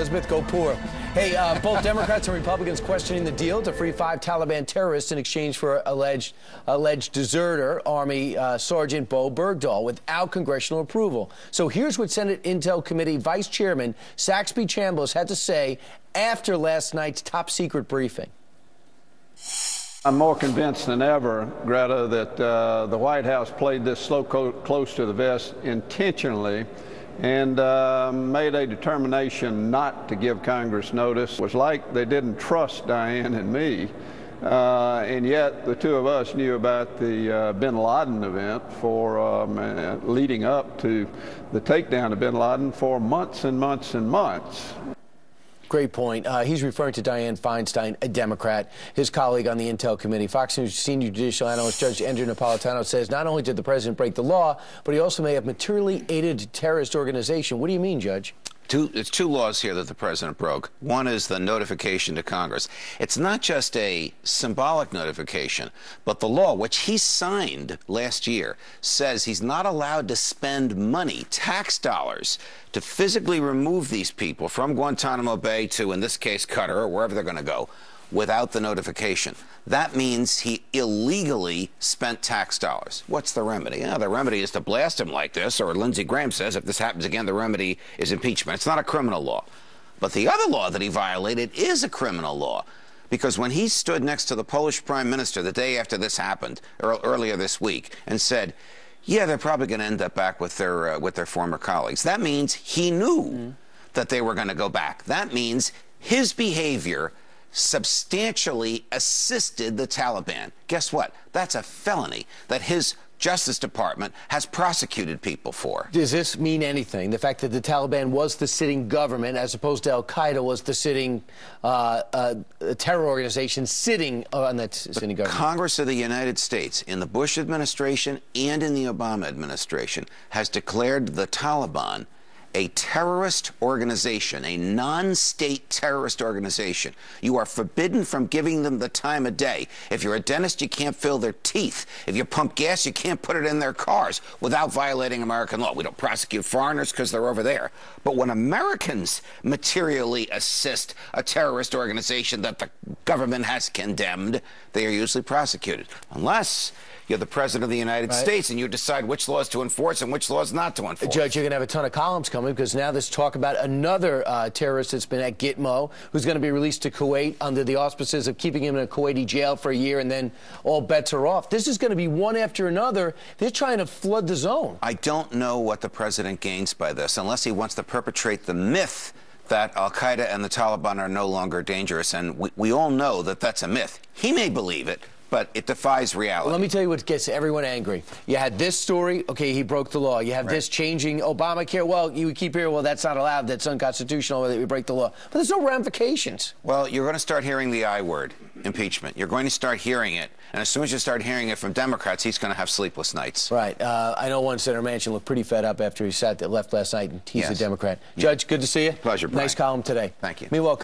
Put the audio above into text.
Elizabeth. Go poor. Hey, both Democrats and Republicans questioning the deal to free 5 Taliban terrorists in exchange for alleged deserter Army Sergeant Bo Bergdahl without congressional approval. So here's what Senate Intel Committee Vice Chairman Saxby Chambliss had to say after last night's top-secret briefing. I'm more convinced than ever, Greta, that the White House played this so close to the vest intentionally and made a determination not to give Congress notice. It was like they didn't trust Diane and me, and yet the two of us knew about the bin Laden event for leading up to the takedown of bin Laden for months and months and months. Great point. He's referring to Dianne Feinstein, a Democrat, his colleague on the Intel Committee. Fox News senior judicial analyst Judge Andrew Napolitano says not only did the president break the law, but he also may have materially aided a terrorist organization. What do you mean, Judge? It's two laws here that the president broke. One is the notification to Congress. It's not just a symbolic notification, but the law, which he signed last year, says he's not allowed to spend money, tax dollars, to physically remove these people from Guantanamo Bay to, in this case, Qatar, or wherever they're going to go, without the notification. That means he illegally spent tax dollars. What's the remedy? The remedy is to blast him like this, or Lindsey Graham says if this happens again, the remedy is impeachment. It's not a criminal law. But the other law that he violated is a criminal law, because when he stood next to the Polish prime minister the day after this happened, earlier this week, and said, yeah, they're probably going to end up back with their former colleagues, that means he knew that they were going to go back. That means his behavior substantially assisted the Taliban. Guess what? That's a felony that his Justice Department has prosecuted people for. Does this mean anything? The fact that the Taliban was the sitting government as opposed to Al-Qaeda was the sitting terror organization sitting on that sitting government? Congress of the United States, in the Bush administration and in the Obama administration, has declared the Taliban a terrorist organization, a non-state terrorist organization. You are forbidden from giving them the time of day. If you're a dentist, you can't fill their teeth. If you pump gas, you can't put it in their cars without violating American law. We don't prosecute foreigners because they're over there. But when Americans materially assist a terrorist organization that the government has condemned, they are usually prosecuted. Unless you're the president of the United States and you decide which laws to enforce and which laws not to enforce. Judge, you're going to have a ton of columns coming because now there's talk about another terrorist that's been at Gitmo who's going to be released to Kuwait under the auspices of keeping him in a Kuwaiti jail for a year, and then all bets are off. This is going to be one after another. They're trying to flood the zone. I don't know what the president gains by this unless he wants to perpetrate the myth that Al-Qaeda and the Taliban are no longer dangerous, and we all know that that's a myth. He may believe it, but it defies reality. Well, let me tell you what gets everyone angry. You had this story, okay, he broke the law. You have this changing Obamacare. Well, you keep hearing, well, that's not allowed, that's unconstitutional, that we break the law. But there's no ramifications. Well, you're going to start hearing the I word, impeachment. You're going to start hearing it, and as soon as you start hearing it from Democrats, he's going to have sleepless nights. Right. I know one Senator Manchin looked pretty fed up after he left last night, and he's a Democrat. Judge, good to see you. Pleasure, Brian. Nice column today. Thank you. Meanwhile,